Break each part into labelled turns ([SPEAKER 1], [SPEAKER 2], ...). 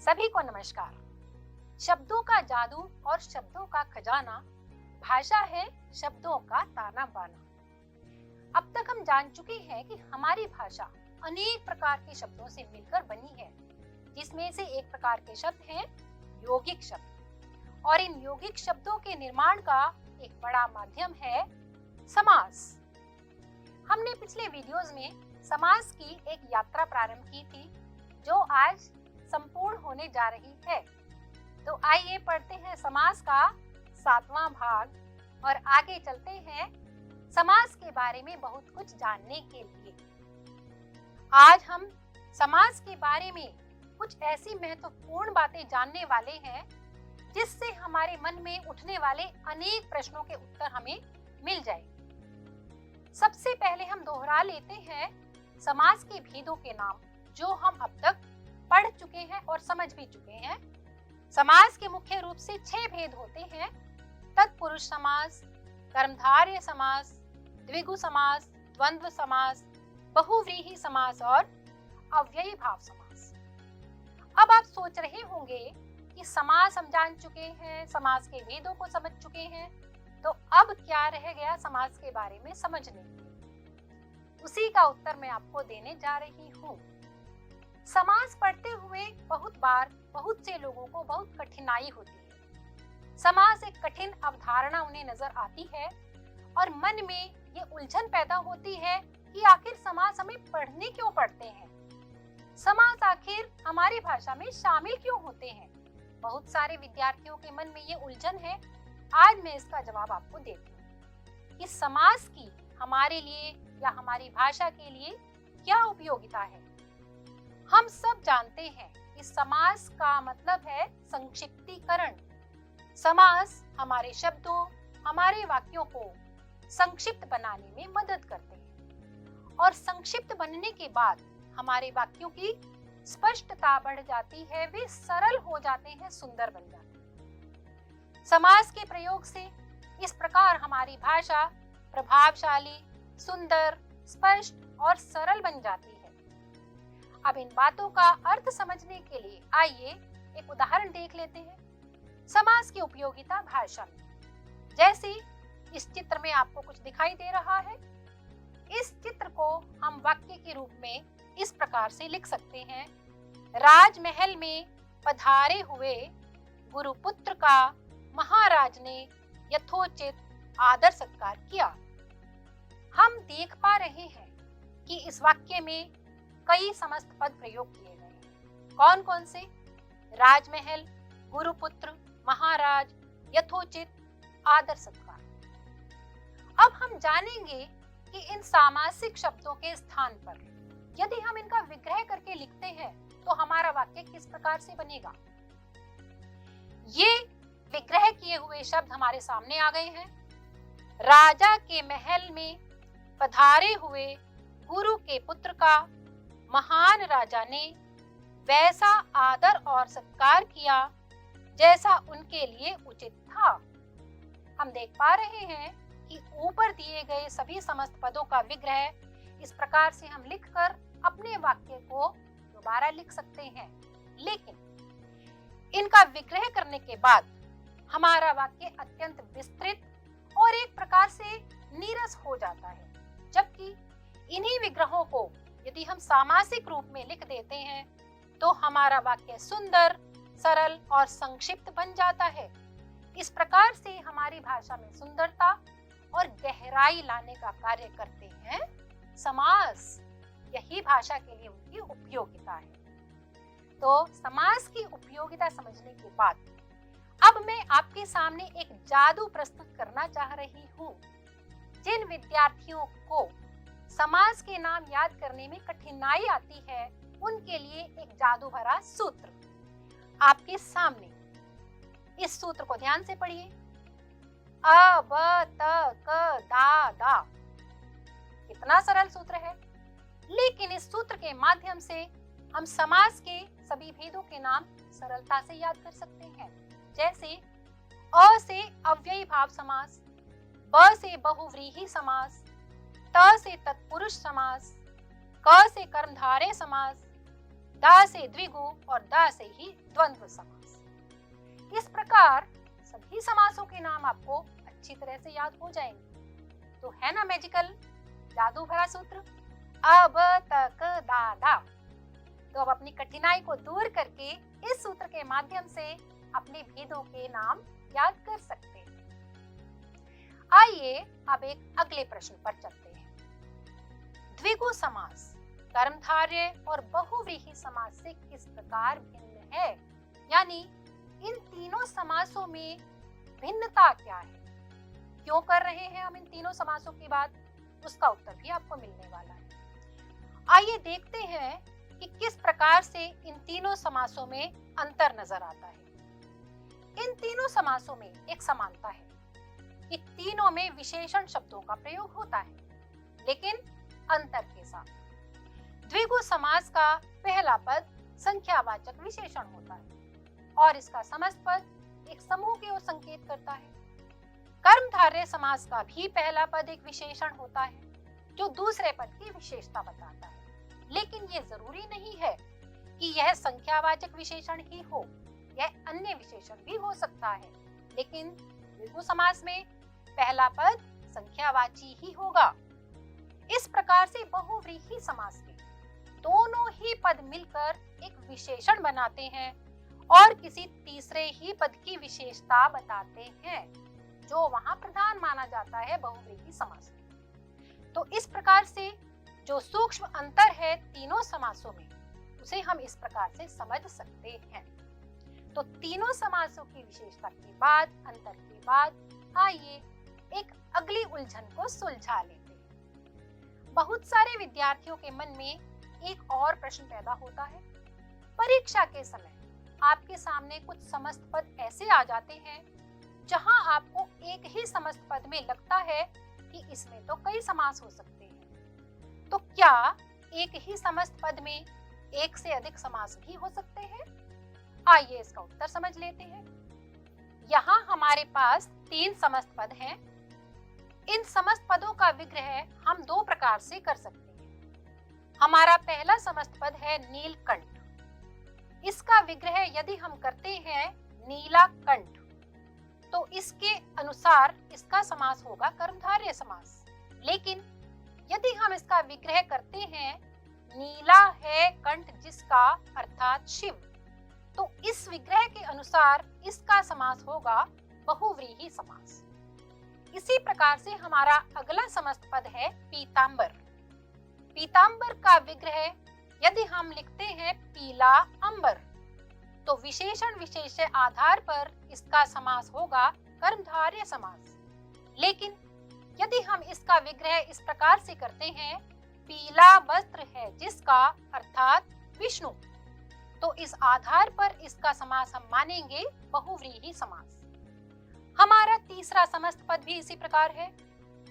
[SPEAKER 1] सभी को नमस्कार। शब्दों का जादू और शब्दों का खजाना, भाषा है शब्दों का ताना बाना। अब तक हम जान चुके हैं कि हमारी भाषा अनेक प्रकार के शब्दों से मिलकर बनी है, जिसमें से एक प्रकार के शब्द हैं यौगिक शब्द। और इन यौगिक शब्दों के निर्माण का एक बड़ा माध्यम है समास। हमने पिछले वीडियोस में समास की एक यात्रा प्रारंभ की थी, जो आज संपूर्ण होने जा रही है। तो आइए पढ़ते हैं समास का 7वां भाग और आगे चलते हैं समास के बारे में बहुत कुछ जानने के लिए। आज हम समास के बारे में कुछ ऐसी महत्वपूर्ण बातें जानने वाले हैं, जिससे हमारे मन में उठने वाले अनेक प्रश्नों के उत्तर हमें मिल जाएंगे। सबसे पहले हम दोहरा लेते हैं समास के भेदों के नाम, जो हम अब तक पढ़ चुके हैं और समझ भी चुके हैं। समास के मुख्य रूप से 6 भेद होते हैं: तत्पुरुष समास, कर्मधारय समास, द्विगु समास, द्वंद्व समास, बहुव्रीहि समास और अव्ययी भाव समास। अब आप सोच रहे होंगे कि समास हम जान चुके हैं, समास के भेदों को समझ चुके हैं, तो अब क्या रह गया समास के बारे में समझने के लिए। उसी का उत्तर मैं आपको देने जा रही हूँ। समास पढ़ते हुए बहुत बार बहुत से लोगों को बहुत कठिनाई होती है। समास एक कठिन अवधारणा उन्हें नजर आती है और मन में ये उलझन पैदा होती है कि आखिर समास हमें पढ़ने क्यों पड़ते हैं, समास आखिर हमारी भाषा में शामिल क्यों होते हैं। बहुत सारे विद्यार्थियों के मन में ये उलझन है। आज मैं इसका जवाब आपको देती हूँ कि समास की हमारे लिए या हमारी भाषा के लिए क्या उपयोगिता है। हम सब जानते हैं कि समास का मतलब है संक्षिप्तीकरण। समास हमारे शब्दों, हमारे वाक्यों को संक्षिप्त बनाने में मदद करते हैं और संक्षिप्त बनने के बाद हमारे वाक्यों की स्पष्टता बढ़ जाती है, वे सरल हो जाते हैं, सुंदर बन जाते हैं। समास के प्रयोग से इस प्रकार हमारी भाषा प्रभावशाली, सुंदर, स्पष्ट और सरल बन जाती है। अब इन बातों का अर्थ समझने के लिए आइए एक उदाहरण देख लेते हैं। समास की उपयोगिता भाषा में, जैसे इस चित्र में आपको कुछ दिखाई दे रहा है। इस चित्र को हम वाक्य के रूप में इस प्रकार से लिख सकते हैं: राजमहल में पधारे हुए गुरुपुत्र का महाराज ने यथोचित आदर सत्कार किया। हम देख पा रहे हैं कि इस वाक्य में कई समस्त पद प्रयोग किए गए हैं। कौन कौन से? राजमहल, गुरुपुत्र, महाराज, यथोचित, आदर सत्कार। अब हम जानेंगे कि इन सामासिक शब्दों के स्थान पर यदि हम इनका विग्रह करके लिखते हैं तो हमारा वाक्य किस प्रकार से बनेगा। ये विग्रह किए हुए शब्द हमारे सामने आ गए हैं। राजा के महल में पधारे हुए गुरु के पुत्र का महान राजा ने वैसा आदर और सत्कार किया जैसा उनके लिए उचित था। हम देख पा रहे हैं कि ऊपर दिए गए सभी समस्त पदों का विग्रह इस प्रकार से हम लिखकर अपने वाक्य को दोबारा लिख सकते हैं, लेकिन इनका विग्रह करने के बाद हमारा वाक्य अत्यंत विस्तृत और एक प्रकार से नीरस हो जाता है। जबकि इन्हीं विग्रहों को यदि हम सामासिक रूप में लिख देते हैं तो हमारा वाक्य सुंदर, सरल और संक्षिप्त बन जाता है। इस प्रकार से हमारी भाषा में सुंदरता और गहराई लाने का कार्य करते हैं समास। यही भाषा के लिए उनकी उपयोगिता है। तो समास की उपयोगिता समझने के बाद अब मैं आपके सामने एक जादू प्रस्तुत करना चाह रही हूँ। जिन विद्यार्थियों को समास के नाम याद करने में कठिनाई आती है, उनके लिए एक जादू भरा सूत्र आपके सामने। इस सूत्र को ध्यान से पढ़िए। अ ब त क दा दा। कितना सरल सूत्र है, लेकिन इस सूत्र के माध्यम से हम समास के सभी भेदों के नाम सरलता से याद कर सकते हैं। जैसे अ से अव्ययी भाव समास, ब से बहुव्रीहि समास, त से तत्पुरुष समास, क से कर्मधारय समास, द से द्विगु और द से ही द्वंद्व समास। इस प्रकार सभी समासों के नाम आपको अच्छी तरह से याद हो जाएंगे। तो है ना मैजिकल जादू भरा सूत्र अब तक दादा। तो अब अपनी कठिनाई को दूर करके इस सूत्र के माध्यम से अपने भेदों के नाम याद कर सकते हैं। आइए अब एक अगले प्रश्न पर चलते हैं। द्विगु समास कर्मधारय और बहुव्रीहि समास से किस प्रकार भिन्न है, यानी इन तीनों समासों में भिन्नता क्या है, क्यों कर रहे हैं हम इन तीनों समासों की बात, उसका उत्तर भी आपको मिलने वाला है। आइए देखते हैं कि किस प्रकार से इन तीनों समासों में अंतर नजर आता है। इन तीनों समासों में एक समानता है कि तीनों में विशेषण शब्दों का प्रयोग होता है, लेकिन अंतर के साथ। द्विगु समास का पहला पद संख्यावाचक विशेषण होता है और इसका समस्त पद एक समूह की ओर संकेत करता है। कर्मधारय समास का भी पहला पद एक विशेषण होता है जो दूसरे पद की विशेषता बताता है, लेकिन ये जरूरी नहीं है कि यह संख्यावाचक विशेषण ही हो, यह अन्य विशेषण भी हो सकता है। लेकिन द्विगु समास में पहला पद संख्यावाची ही होगा। इस प्रकार से बहुव्रीहि समास के दोनों ही पद मिलकर एक विशेषण बनाते हैं और किसी तीसरे ही पद की विशेषता बताते हैं जो वहां प्रधान माना जाता है बहुव्रीहि समास में। तो इस प्रकार से जो सूक्ष्म अंतर है तीनों समासों में, उसे हम इस प्रकार से समझ सकते हैं। तो तीनों समासों की विशेषता के बाद, अंतर के बाद, आइए एक अगली उलझन को सुलझा लेते हैं। बहुत सारे विद्यार्थियों के मन में एक और प्रश्न पैदा होता है। परीक्षा के समय आपके सामने कुछ समस्त पद ऐसे आ जाते हैं जहां आपको एक ही समस्त पद में लगता है कि इसमें तो कई समास हो सकते हैं। तो क्या एक ही समस्त पद में एक से अधिक समास भी हो सकते हैं? आइए इसका उत्तर समझ लेते हैं। यहाँ हमारे पास 3 समस्त पद हैं। इन समस्त पदों का विग्रह हम 2 प्रकार से कर सकते हैं। हमारा पहला समस्त पद है नीलकंठ। इसका विग्रह यदि हम करते हैं नीलाकंठ, तो इसके अनुसार इसका समास होगा कर्मधारय समास। लेकिन यदि हम इसका विग्रह करते हैं नीला है कंठ जिसका अर्थात शिव, तो इस विग्रह के अनुसार इसका समास होगा बहुव्रीहि समास। इसी प्रकार से हमारा अगला समस्त पद है पीतांबर। पीतांबर का विग्रह यदि हम लिखते हैं पीला अंबर, तो विशेषण विशेष्य आधार पर इसका समास होगा कर्मधारय समास। लेकिन यदि हम इसका विग्रह इस प्रकार से करते हैं पीला वस्त्र है जिसका अर्थात विष्णु, तो इस आधार पर इसका समास हम मानेंगे बहुव्रीहि समास। हमारा तीसरा समस्त पद भी इसी प्रकार है।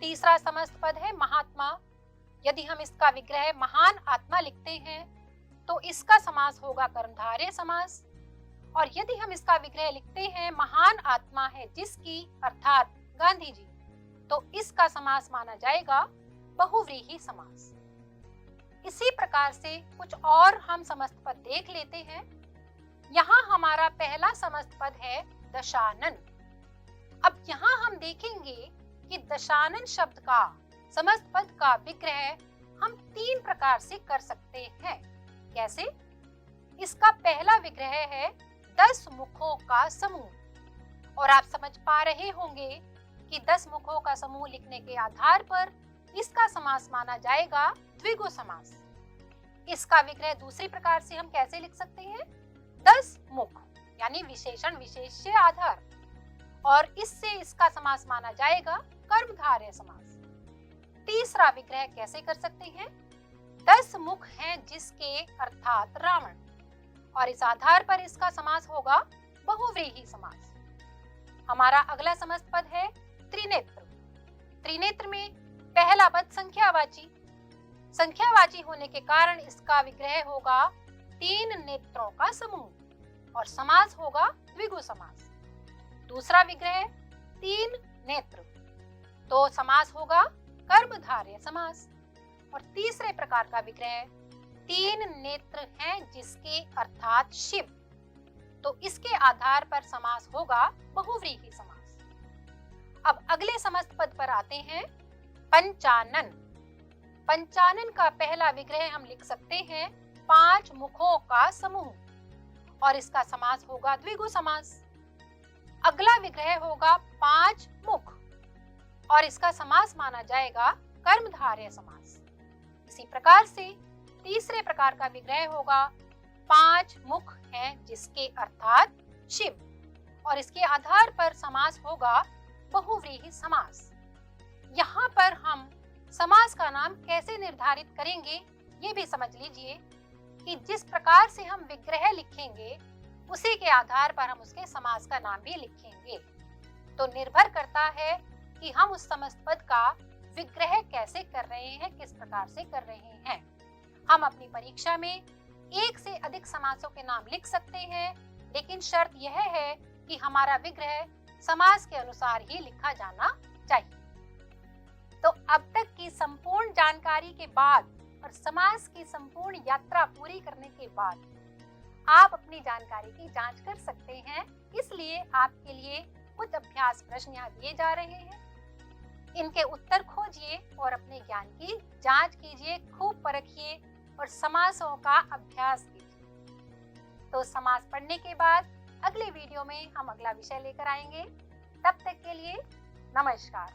[SPEAKER 1] तीसरा समस्त पद है महात्मा। यदि हम इसका विग्रह महान आत्मा लिखते हैं तो इसका समास होगा कर्मधारय समास। और यदि हम इसका विग्रह लिखते हैं महान आत्मा है जिसकी अर्थात गांधी जी, तो इसका समास माना जाएगा बहुव्रीहि समास। इसी प्रकार से कुछ और हम समस्त पद देख लेते हैं। यहाँ हमारा पहला समस्त पद है दशानन। अब यहाँ हम देखेंगे कि दशानन शब्द का समस्त पद का विग्रह हम 3 प्रकार से कर सकते हैं। कैसे? इसका पहला विग्रह है 10 मुखों का समूह, और आप समझ पा रहे होंगे कि 10 मुखों का समूह लिखने के आधार पर इसका समास माना जाएगा द्विगु समास। इसका विग्रह दूसरी प्रकार से हम कैसे लिख सकते हैं? 10 मुख यानी विशेषण विशेष्य आधार, और इससे इसका समास माना जाएगा कर्मधारय समास। तीसरा विग्रह कैसे कर सकते हैं? 10 मुख हैं जिसके अर्थात रावण, और इस आधार पर इसका समास होगा बहुव्रीहि समास। हमारा अगला समस्त पद है त्रिनेत्र। त्रिनेत्र में पहला पद संख्यावाची। संख्यावाची होने के कारण इसका विग्रह होगा 3 नेत्रों का समूह, और समास होगा द्विगु समास। दूसरा विग्रह तीन नेत्र, तो समास होगा कर्मधारय समास। और तीसरे प्रकार का विग्रह तीन नेत्र हैं जिसके अर्थात शिव, तो इसके आधार पर समास होगा बहुव्रीहि समास। अब अगले समस्त पद पर आते हैं। पंचानन। पंचानन का पहला विग्रह हम लिख सकते हैं पांच मुखों का समूह, और इसका समास होगा द्विगु समास। अगला विग्रह होगा पांच मुख, और इसका समास माना जाएगा कर्मधारय समास। इसी प्रकार से तीसरे प्रकार का विग्रह होगा पांच मुख हैं जिसके अर्थात शिव, और इसके आधार पर समास होगा बहुव्रीहि समास। यहाँ पर हम समास का नाम कैसे निर्धारित करेंगे ये भी समझ लीजिए कि जिस प्रकार से हम विग्रह लिखेंगे उसी के आधार पर हम उसके समास का नाम भी लिखेंगे। तो निर्भर करता है कि हम उस समस्त पद का विग्रह कैसे कर रहे हैं, किस प्रकार से कर रहे हैं। हम अपनी परीक्षा में एक से अधिक समासों के नाम लिख सकते हैं, लेकिन शर्त यह है कि हमारा विग्रह समास के अनुसार ही लिखा जाना चाहिए। तो अब तक की संपूर्ण जानकारी के बाद और समास की संपूर्ण यात्रा पूरी करने के बाद आप अपनी जानकारी की जांच कर सकते हैं। इसलिए आपके लिए कुछ अभ्यास प्रश्न यहाँ दिए जा रहे हैं, इनके उत्तर खोजिए और अपने ज्ञान की जांच कीजिए, खूब परखिए और समासों का अभ्यास कीजिए। तो समास पढ़ने के बाद अगले वीडियो में हम अगला विषय लेकर आएंगे। तब तक के लिए नमस्कार।